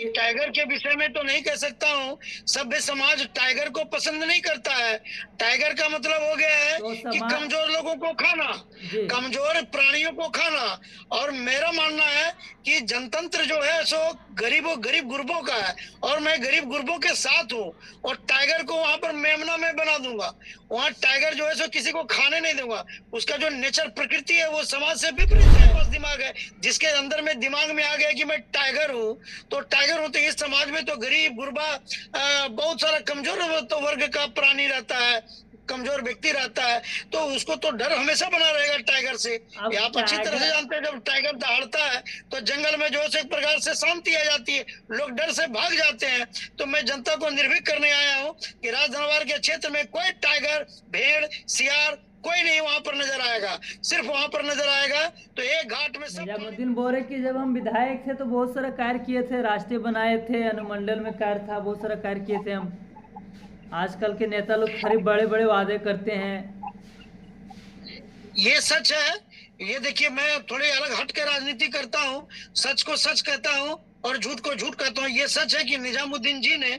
Tiger के विषय में तो नहीं कह सकता हूँ। सभ्य समाज टाइगर को पसंद नहीं करता है। टाइगर का मतलब हो गया है तो कि समाज कमजोर लोगों को खाना, जी कमजोर प्राणियों को खाना। और मेरा मानना है कि जनतंत्र जो है सो गरीब गुरबों का है, और मैं गरीब गुरबों के साथ हूँ। और टाइगर को वहां पर मेमना में बना दूंगा। वहां टाइगर जो है सो किसी को खाने नहीं दूंगा। उसका जो नेचर प्रकृति है वो समाज से विपरीत है। बस दिमाग है जिसके अंदर में दिमाग में आ गया कि मैं टाइगर हूँ तो टाइगर हूँ। तो इस समाज में तो गरीब गुरबा बहुत सारा कमजोर तो वर्ग का प्राणी रहता है, कमजोर व्यक्ति रहता है। तो उसको तो डर हमेशा बना रहेगा टाइगर से। ये अब आप अच्छी तरह से टाइगर जानते हैं, जब टाइगर दहाड़ता है तो जंगल में जो है एक प्रकार से शांति आ जाती है, लोग डर से भाग जाते हैं। तो मैं जनता को निर्भीक करने आया हूँ कि राजधनवार के क्षेत्र में कोई टाइगर, भेड़, सियार कोई नहीं वहां पर नजर आएगा। सिर्फ वहां पर नजर आएगा तो एक घाट में सब निजामुद्दीन बोल रहे कि जब हम विधायक थे तो बहुत सारा कार्य किए थे, राष्ट्रीय बनाए थे, अनुमंडल में कार्य था, बहुत सारा कार्य किए थे हम। आजकल के नेता लोग खाली बड़े बड़े वादे करते हैं। ये सच है। ये देखिए, मैं थोड़ी अलग हट के राजनीति करता हूँ। सच को सच कहता हूँ और झूठ को झूठ कहता हूँ। ये सच है कि निजामुद्दीन जी ने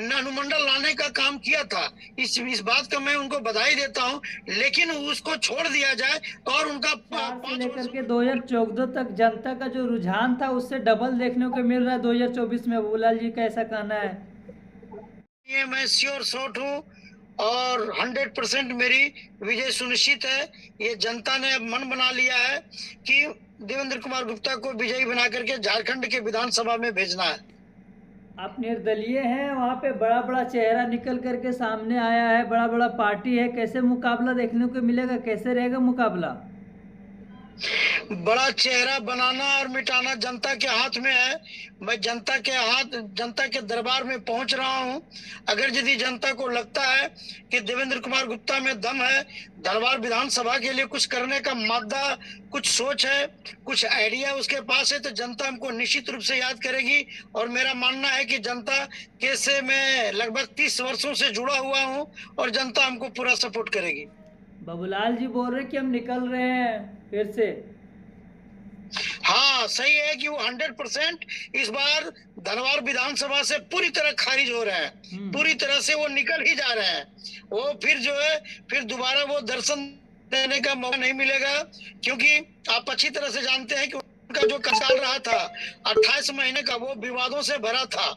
अनुमंडल लाने का काम किया था। इस बात का मैं उनको बधाई देता हूँ। लेकिन उसको छोड़ दिया जाए और उनका 4 से 5 लेकर वर्ष के 2014 तक जनता का जो रुझान था उससे डबल देखने को मिल रहा है 2024 में। बाबूलाल जी का ऐसा कहना है। ये मैं श्योर शॉट हूँ और 100% मेरी विजय सुनिश्चित है। ये जनता ने अब मन बना लिया है कि देवेंद्र कुमार गुप्ता को विजयी बना करके झारखंड के विधानसभा में भेजना है। आप निर्दलीय हैं, वहाँ पे बड़ा बड़ा चेहरा निकल करके सामने आया है, बड़ा बड़ा पार्टी है। कैसे मुकाबला देखने को मिलेगा, कैसे रहेगा मुकाबला? बड़ा चेहरा बनाना और मिटाना जनता के हाथ में है। मैं जनता के दरबार में पहुंच रहा हूं। अगर यदि जनता को लगता है कि देवेंद्र कुमार गुप्ता में दम है, दरबार विधानसभा के लिए कुछ करने का मादा, कुछ सोच है, कुछ आइडिया उसके पास है, तो जनता हमको निश्चित रूप से याद करेगी। और मेरा मानना है कि जनता के से मैं लगभग 30 वर्षों से जुड़ा हुआ हूं और जनता हमको पूरा सपोर्ट करेगी। बाबूलाल जी बोल रहे कि हम निकल रहे हैं फिर से। हाँ, सही है कि वो 100% इस बार धनवार विधानसभा से पूरी तरह खारिज हो रहे हैं। पूरी तरह से वो निकल ही जा रहे हैं। वो फिर जो है फिर दोबारा वो दर्शन देने का मौका नहीं मिलेगा। क्योंकि आप अच्छी तरह से जानते हैं कि उनका जो कार्यकाल रहा था 28 महीने का, वो विवादों से भरा था।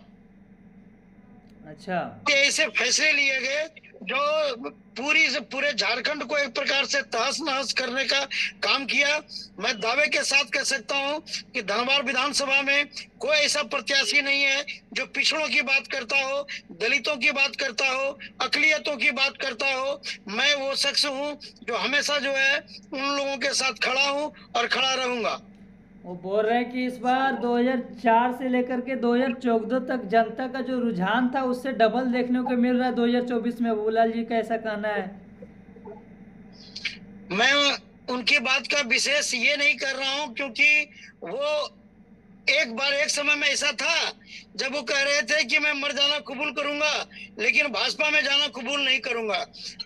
अच्छा, ऐसे फैसले लिए गए जो पूरे झारखंड को एक प्रकार से तहस नहस करने का काम किया। मैं दावे के साथ कह सकता हूं कि धनबाद विधानसभा में कोई ऐसा प्रत्याशी नहीं है जो पिछड़ों की बात करता हो, दलितों की बात करता हो, अकलियतों की बात करता हो। मैं वो शख्स हूं जो हमेशा जो है उन लोगों के साथ खड़ा हूं और खड़ा रहूंगा। वो बोल रहे हैं कि इस बार 2004 से लेकर के 2014 तक जनता का जो रुझान था उससे डबल देखने को मिल रहा है 2024 में। बाबूलाल जी का ऐसा कहना है। मैं उनकी बात का विशेष ये नहीं कर रहा हूं क्योंकि वो एक बार एक समय में ऐसा था जब वो कह रहे थे कि मैं मर जाना कबूल करूंगा लेकिन भाजपा में जाना कबूल नहीं करूंगा।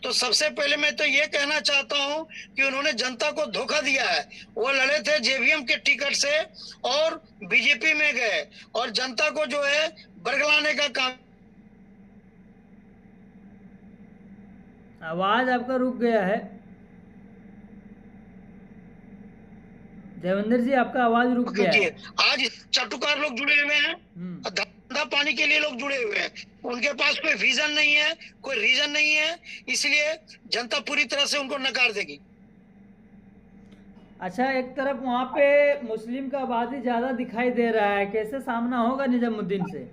तो सबसे पहले मैं तो ये कहना चाहता हूं कि उन्होंने जनता को धोखा दिया है। वो लड़े थे जेवीएम के टिकट से और बीजेपी में गए और जनता को जो है बरगलाने का काम। आवाज आपका रुक गया है देवेंद्र जी, आपका आवाज रुक गया है। आज चाटुकार लोग जुड़े हुए हैं, धंधा पानी के लिए लोग जुड़े हुए हैं। उनके पास कोई विजन नहीं है, कोई रीजन नहीं है, इसलिए जनता पूरी तरह से उनको नकार देगी। अच्छा, एक तरफ वहाँ पे मुस्लिम का आबादी ज्यादा दिखाई दे रहा है, कैसे सामना होगा निजामुद्दीन से?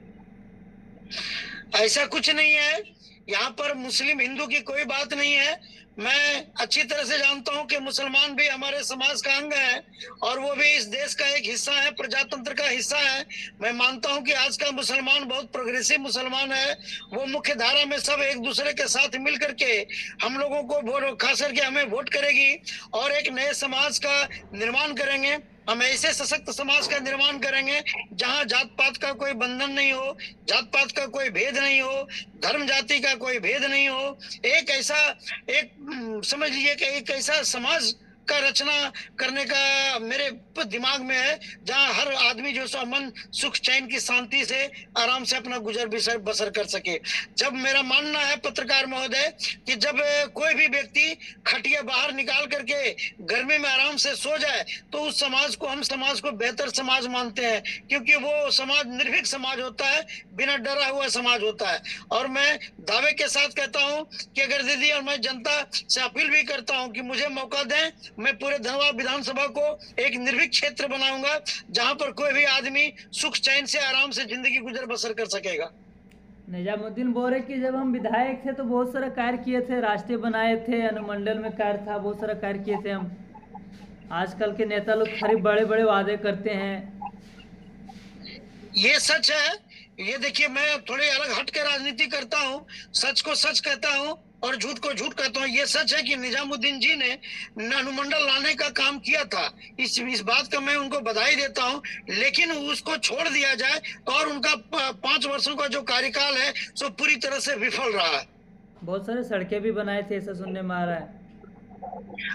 ऐसा कुछ नहीं है। यहाँ पर मुस्लिम हिंदू की कोई बात नहीं है। मैं अच्छी तरह से जानता हूँ कि मुसलमान भी हमारे समाज का अंग है और वो भी इस देश का एक हिस्सा है, प्रजातंत्र का हिस्सा है। मैं मानता हूँ कि आज का मुसलमान बहुत प्रोग्रेसिव मुसलमान है। वो मुख्य धारा में सब एक दूसरे के साथ मिल करके हम लोगों को वोट, खास करके हमें वोट करेगी और एक नए समाज का निर्माण करेंगे। हम ऐसे सशक्त समाज का निर्माण करेंगे जहां जात पात का कोई बंधन नहीं हो, जात पात का कोई भेद नहीं हो, धर्म जाति का कोई भेद नहीं हो। एक ऐसा समझ लीजिए कि एक ऐसा समाज का रचना करने का मेरे दिमाग में है, जहां हर आदमी जो सो अमन सुख चैन की शांति से आराम से अपना गुजर बसर कर सके। जब मेरा मानना है पत्रकार महोदय कि जब कोई भी व्यक्ति खटिया बाहर निकाल करके गर्मी में आराम से सो जाए तो उस समाज को, हम समाज को बेहतर समाज मानते हैं, क्योंकि वो समाज निर्भीक समाज होता है, बिना डरा हुआ समाज होता है। और मैं दावे के साथ कहता हूं कि अगर दीदी, और मैं जनता से अपील भी करता हूं कि मुझे मौका दें, मैं पूरे धनवा विधानसभा को एक निर्भीक क्षेत्र बनाऊंगा जहां पर कोई भी आदमी सुख चैन से आराम से जिंदगी गुजर बसर कर सकेगा। निजामुद्दीन बोल रहे कि जब हम विधायक थे तो बहुत सारा कार्य किए थे, राष्ट्रीय बनाए थे, अनुमंडल में कार्य था, बहुत सारा कार्य किए थे हम। आजकल के नेता लोग खरीब बड़े बड़े वादे करते हैं। ये सच है। ये देखिए, मैं थोड़ी अलग हट के राजनीति करता हूँ, सच को सच कहता हूँ और झूठ को झूठ कहता हूँ। ये सच है कि निजामुद्दीन जी ने अनुमंडल लाने का काम किया था, इस बात का मैं उनको बधाई देता हूँ, लेकिन उसको छोड़ दिया जाए और उनका 5 वर्षों का जो कार्यकाल है सो पूरी तरह से विफल रहा है। बहुत सारे सड़कें भी बनाए थे, ऐसा सुनने में आ रहा है।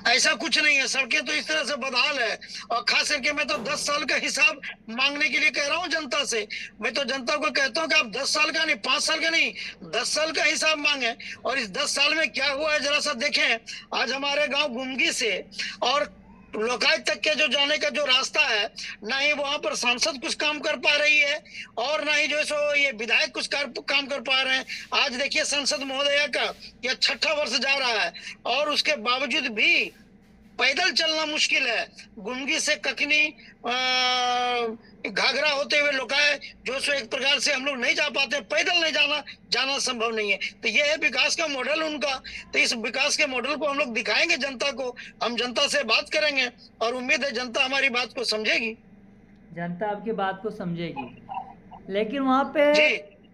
ऐसा कुछ नहीं है, सड़कें तो इस तरह से बदहाल है। और खास करके मैं तो 10 साल का हिसाब मांगने के लिए कह रहा हूँ जनता से। मैं तो जनता को कहता हूँ कि आप 10 साल का नहीं, 5 साल का नहीं, 10 साल का हिसाब मांगे। और इस 10 साल में क्या हुआ है जरा सा देखें। आज हमारे गांव गुमगी से और लोकायुक्त तक के जो जाने का जो रास्ता है, ना ही वहां पर सांसद कुछ काम कर पा रही है और ना ही जो है सो ये विधायक कुछ काम कर पा रहे हैं। आज देखिए संसद महोदया का यह 6ठा वर्ष जा रहा है और उसके बावजूद भी पैदल चलना मुश्किल है। गुमगी से ककनी घाघरा होते हुए लोकाय जो सो एक प्रकार से हम लोग नहीं जा पाते, पैदल नहीं जाना संभव नहीं है। तो ये है विकास का मॉडल उनका। तो इस विकास के मॉडल को हम लोग दिखाएंगे जनता को, हम जनता से बात करेंगे और उम्मीद है जनता हमारी बात को समझेगी। जनता आपकी बात को समझेगी, लेकिन वहाँ पे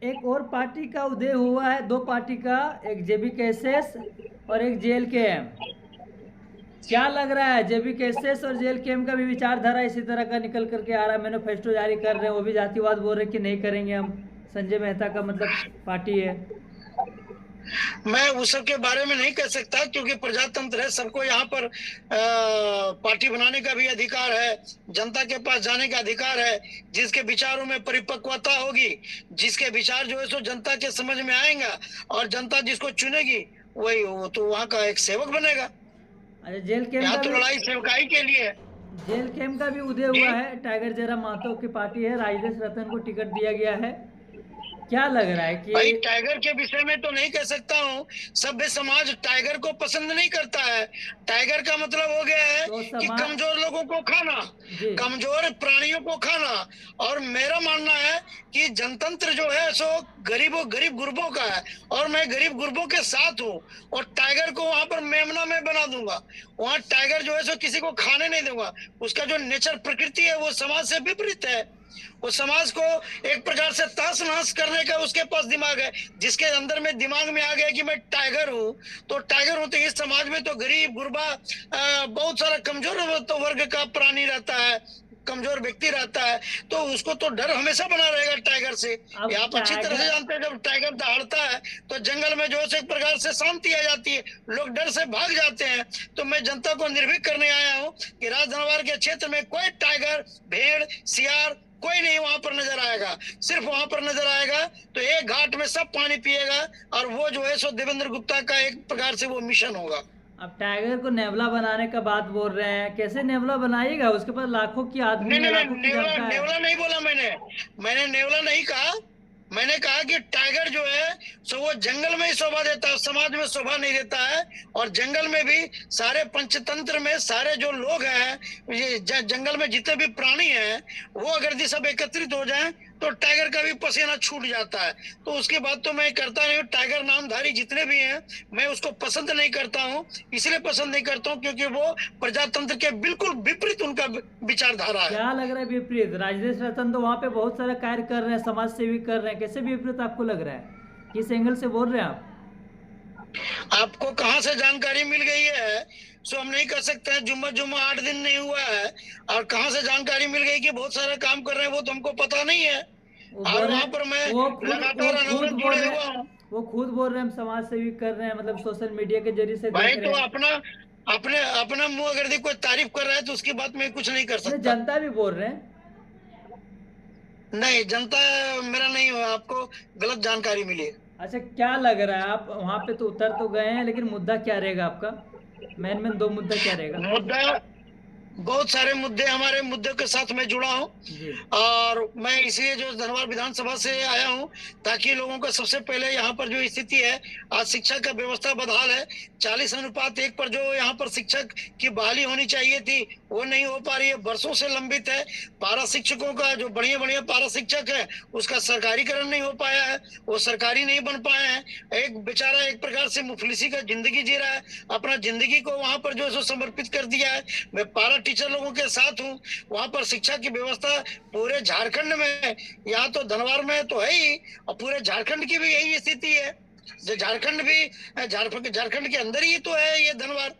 एक और पार्टी का उदय हुआ है, 2 पार्टी का, एक JBKSS और एक JLKM। क्या लग रहा है, JBKSS और JLKM का भी विचारधारा इसी तरह का निकल करके आ रहा है, मैनिफेस्टो जारी कर रहे हैं, वो भी जातिवाद बोल रहे हैं कि नहीं करेंगे हम। संजय मेहता का मतलब पार्टी है। मैं उस सब के बारे में नहीं कह सकता क्योंकि प्रजातंत्र है, सबको यहाँ पर पार्टी बनाने का भी अधिकार है, जनता के पास जाने का अधिकार है। जिसके विचारों में परिपक्वता होगी, जिसके विचार जो है सो जनता के समझ में आएगा और जनता जिसको चुनेगी वही वो तो वहाँ का एक सेवक बनेगा। अच्छा, JLKM यहाँ का तो लड़ाई सेवकाई के लिए। JLKM का भी उदय हुआ है, टाइगर जयराम महतो की पार्टी है, राजेश रतन को टिकट दिया गया है। क्या लग रहा है कि भाई टाइगर के विषय में तो नहीं कह सकता हूँ, सभ्य समाज टाइगर को पसंद नहीं करता है। टाइगर का मतलब हो गया है तो कि कमजोर लोगों को खाना, कमजोर प्राणियों को खाना। और मेरा मानना है कि जनतंत्र जो है सो गरीब गुरबों का है और मैं गरीब गुरबों के साथ हूँ। और टाइगर को वहां पर मेमना में बना दूंगा, वहां टाइगर जो है सो किसी को खाने नहीं दूंगा। उसका जो नेचर प्रकृति है वो समाज से विपरीत है। वो समाज को एक प्रकार से तहस नहस करने का उसके पास दिमाग है। जिसके अंदर में दिमाग में आ गया कि मैं टाइगर हूँ तो टाइगर हूँ, तो इस समाज में तो गरीब गुरबा बहुत सारा कमजोर तो वर्ग का प्राणी रहता है, कमजोर व्यक्ति रहता है, तो उसको तो डर हमेशा बना रहेगा टाइगर से। ये आप अच्छी तरह से जानते हैं, जब टाइगर दहाड़ता है तो जंगल में जो है एक प्रकार से शांति आ जाती है, लोग डर से भाग जाते हैं। तो मैं जनता को निर्भीक करने आया हूँ कि राजधनवार के क्षेत्र में कोई टाइगर, भेड़, सियार कोई नहीं वहां पर नजर आएगा। सिर्फ वहां पर नजर आएगा तो एक घाट में सब पानी पिएगा और वो जो है सो देवेंद्र गुप्ता का एक प्रकार से वो मिशन होगा। अब टाइगर को नेवला बनाने का बात बोल रहे हैं, कैसे नेवला बनाइएगा? उसके पास लाखों की आदमी नहीं, नेवला नहीं बोला मैंने नेवला नहीं कहा। मैंने कहा कि टाइगर जो है सो वो जंगल में ही शोभा देता है, समाज में शोभा नहीं देता है। और जंगल में भी सारे पंचतंत्र में सारे जो लोग हैं, ये जंगल में जितने भी प्राणी हैं, वो अगर सब एकत्रित हो जाएं तो टाइगर का भी पसीना छूट जाता है। तो उसके बाद तो मैं करता नहीं हूँ। टाइगर नामधारी जितने भी हैं मैं उसको पसंद नहीं करता हूँ। इसलिए पसंद नहीं करता हूँ क्योंकि वो प्रजातंत्र के बिल्कुल विपरीत उनका विचारधारा है। क्या लग रहा है विपरीत? राजेश रतन तो वहाँ पे बहुत सारा कार्य कर रहे हैं, समाज सेवी कर रहे हैं, कैसे विपरीत आपको लग रहा है? किस एंगल से बोल रहे हैं आप? आपको कहाँ से जानकारी मिल गई है सो हम नहीं कर सकते हैं। जुम्मा 8 दिन नहीं हुआ है और कहाँ से जानकारी मिल गई कि बहुत सारा काम कर रहे हैं वो तो हमको पता नहीं है। और वहाँ पर मैं लगातार अनवरत जुड़े हुआ हूँ। वो खुद बोल रहे हैं हम समाज सेवी कर रहे हैं, मतलब सोशल मीडिया के जरिए से भाई तो अपना अपने अपना मुंह अगर देखो कोई तारीफ कर रहा है तो उसकी बात में कुछ नहीं कर सकता। जनता भी बोल रहे हैं। नहीं, जनता मेरा नहीं हुआ, आपको गलत जानकारी मिली। अच्छा, क्या लग रहा है, आप वहाँ पे तो उतर तो गए हैं, लेकिन मुद्दा क्या रहेगा आपका? मेन दो मुद्दा क्या रहेगा? मुद्दा, बहुत सारे मुद्दे, हमारे मुद्दे के साथ मैं जुड़ा हूँ जी। और मैं इसलिए जो धनबाद विधानसभा से आया हूँ ताकि लोगों को सबसे पहले यहाँ पर जो स्थिति है, आज शिक्षा का व्यवस्था बदहाल है। 40:1 पर जो यहाँ पर शिक्षक की बहाली होनी चाहिए थी वो नहीं हो पा रही है, बरसों से लंबित है। पारा शिक्षकों का जो बढ़िया बढ़िया पारा शिक्षक है उसका सरकारीकरण नहीं हो पाया है, वो सरकारी नहीं बन पाए हैं। एक बेचारा एक प्रकार से मुफलिसी का जिंदगी जी रहा है, अपना जिंदगी को वहां पर जो है सो समर्पित कर दिया है। मैं पारा टीचर लोगों के साथ हूँ। वहां पर शिक्षा की व्यवस्था पूरे झारखंड में, यहाँ तो धनबाद में तो है ही, और पूरे झारखंड की भी यही स्थिति है। जो झारखंड भी झारखंड के अंदर ही तो है ये धनबाद।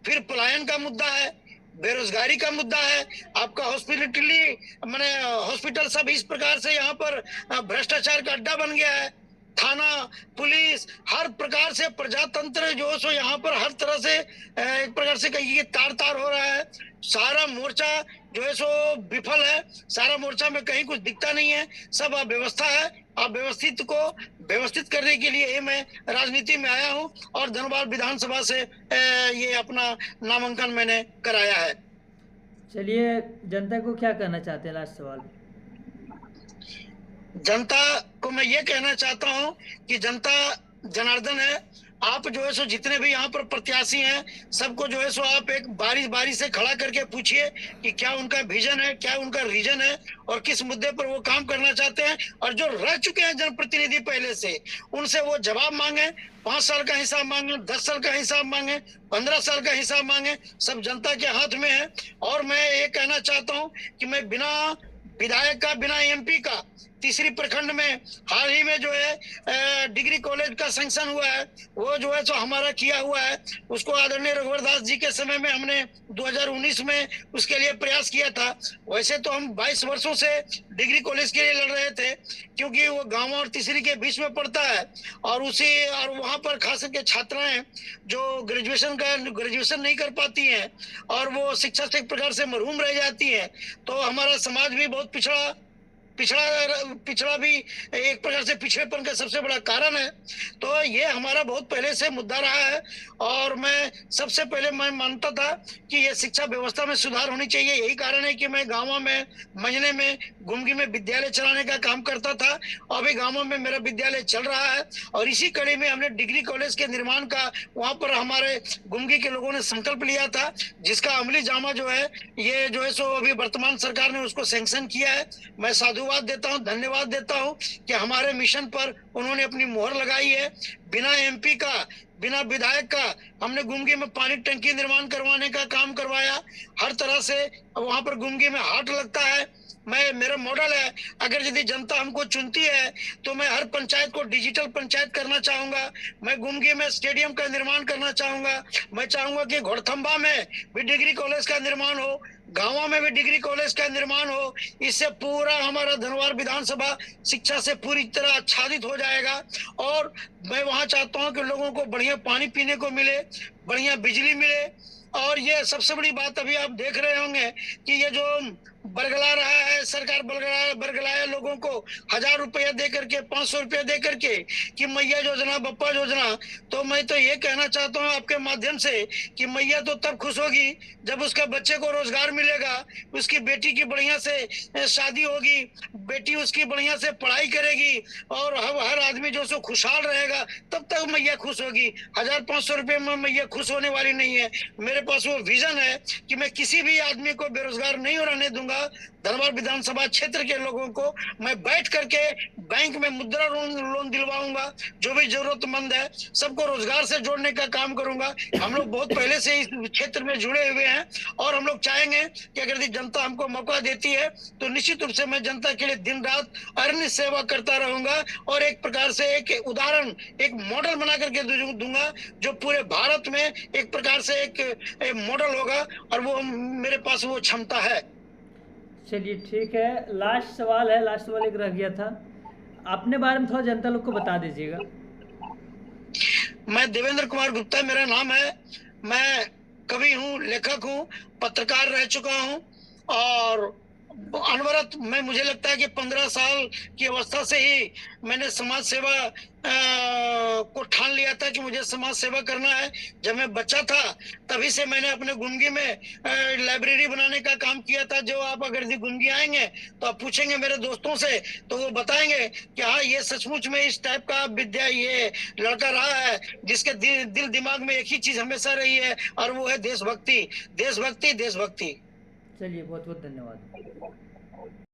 फिर पलायन का मुद्दा है, बेरोजगारी का मुद्दा है, आपका हॉस्पिटल सब इस प्रकार से यहाँ पर भ्रष्टाचार का अड्डा बन गया है। थाना, पुलिस, हर प्रकार से प्रजातंत्र जो सो यहाँ पर हर तरह से एक प्रकार से कहिए तार तार हो रहा है। सारा मोर्चा जो है सो विफल है, सारा मोर्चा में कहीं कुछ दिखता नहीं है, सब अव्यवस्था है। अव्यवस्थित को व्यवस्थित करने के लिए मैं राजनीति में आया हूँ और धनबाद विधानसभा से ये अपना नामांकन मैंने कराया है। चलिए, जनता को क्या कहना चाहते हैं? लास्ट सवाल। जनता को मैं ये कहना चाहता हूँ कि जनता जनार्दन है। आप जो है सो जितने भी यहाँ पर प्रत्याशी हैं सबको जो है सो आप एक बारी बारी से खड़ा करके पूछिए कि क्या उनका विजन है, क्या उनका रीजन है और किस मुद्दे पर वो काम करना चाहते हैं। और जो रह चुके हैं जनप्रतिनिधि पहले से, उनसे वो जवाब मांगे। 5 साल का हिसाब मांगे, 10 साल का हिसाब मांगे, 15 साल का हिसाब मांगे, सब जनता के हाथ में है। और मैं ये कहना चाहता हूँ कि मैं बिना विधायक का, बिना एमपी का, तीसरी प्रखंड में हाल ही में जो है डिग्री कॉलेज का सैंक्शन हुआ है, वो जो है सो हमारा किया हुआ है। उसको आदरणीय रघुवर दास जी के समय में हमने 2019 में उसके लिए प्रयास किया था। वैसे तो हम 22 वर्षों से डिग्री कॉलेज के लिए लड़ रहे थे, क्योंकि वो गांव और तीसरी के बीच में पड़ता है और वहां पर खास करके छात्राएं जो ग्रेजुएशन नहीं कर पाती हैं और वो शिक्षा से एक प्रकार से महरूम रह जाती हैं। तो हमारा समाज भी बहुत पिछड़ा भी एक प्रकार से पिछड़ेपन का सबसे बड़ा कारण है। तो ये हमारा बहुत पहले से मुद्दा रहा है और मैं सबसे पहले मैं मानता था कि ये शिक्षा व्यवस्था में सुधार होनी चाहिए। यही कारण है कि मैं गांवों में, मंजने में, गुमगी में विद्यालय चलाने का काम करता था। अभी गांवों में मेरा विद्यालय चल रहा है और इसी कड़ी में हमने डिग्री कॉलेज के निर्माण का वहां पर हमारे गुमगी के लोगों ने संकल्प लिया था, जिसका अमली जामा जो है ये जो है सो अभी वर्तमान सरकार ने उसको सैंक्शन किया है। मैं साधुवाद देता हूँ, धन्यवाद देता हूँ कि हमारे मिशन पर उन्होंने अपनी मोहर लगाई है। बिना एमपी का, बिना विधायक का हमने गुमगी में पानी टंकी निर्माण करवाने का काम करवाया। हर तरह से वहां पर गुमगी में हाट लगता है। मेरा मॉडल है, अगर यदि जनता हमको चुनती है तो मैं हर पंचायत को डिजिटल पंचायत करना चाहूंगा। मैं गुमगी में स्टेडियम का निर्माण करना चाहूंगा। मैं चाहूंगा कि घोड़थंबा में भी डिग्री कॉलेज का निर्माण हो, गांवों में भी डिग्री कॉलेज का निर्माण हो। इससे पूरा हमारा धनबाद विधानसभा शिक्षा से पूरी तरह आच्छादित हो जाएगा। और मैं वहां चाहता हूं कि लोगों को बढ़िया पानी पीने को मिले, बढ़िया बिजली मिले। और ये सबसे बड़ी बात अभी आप देख रहे होंगे कि ये जो बरगला रहा है सरकार, बरगलाया लोगों को 1000 रुपया दे करके, 500 रुपया दे करके कि मैया योजना, बप्पा योजना। तो मैं तो ये कहना चाहता हूँ आपके माध्यम से कि मैया तो तब खुश होगी जब उसके बच्चे को रोजगार मिलेगा, उसकी बेटी की बढ़िया से शादी होगी, बेटी उसकी बढ़िया से पढ़ाई करेगी और हर आदमी जो सो खुशहाल रहेगा, तब तक मैया खुश होगी। 1000-500 रुपये में मैया खुश होने वाली नहीं है। मेरे पास वो विजन है कि मैं किसी भी आदमी को बेरोजगार नहीं रहने दूंगा। धनबाद विधानसभा क्षेत्र के लोगों को मैं बैठ करके बैंक में मुद्रा लोन दिलवाऊंगा। जो भी जरूरतमंद है सबको रोजगार से जोड़ने का काम करूंगा। हम लोग बहुत पहले से इस क्षेत्र में जुड़े हुए हैं और हम लोग चाहेंगे कि अगर जनता हमको मौका देती है तो निश्चित रूप से मैं जनता के लिए दिन रात अरण्य सेवा करता रहूंगा और एक प्रकार से एक उदाहरण, एक मॉडल बना करके दूंगा जो पूरे भारत में एक प्रकार से एक मॉडल होगा और वो मेरे पास वो क्षमता है। चलिए ठीक है, लास्ट सवाल है, लास्ट सवाल एक रह गया था, अपने बारे में थोड़ा जनता लोग को बता दीजिएगा। मैं देवेंद्र कुमार गुप्ता मेरा नाम है। मैं कवि हूँ, लेखक हूँ, पत्रकार रह चुका हूँ। और अनवरत मुझे लगता है कि 15 साल की अवस्था से ही मैंने समाज सेवा को ठान लिया था कि मुझे समाज सेवा करना है। जब मैं बच्चा था तभी से मैंने अपने गुंगी में लाइब्रेरी बनाने का काम किया था। जो आप अगर गुंगी आएंगे तो आप पूछेंगे मेरे दोस्तों से तो वो बताएंगे कि हाँ, ये सचमुच में इस टाइप का विद्या ये लड़का रहा है जिसके दिल दिमाग में एक ही चीज हमेशा रही है, और वो है देशभक्ति, देशभक्ति, देशभक्ति। चलिए, बहुत बहुत धन्यवाद।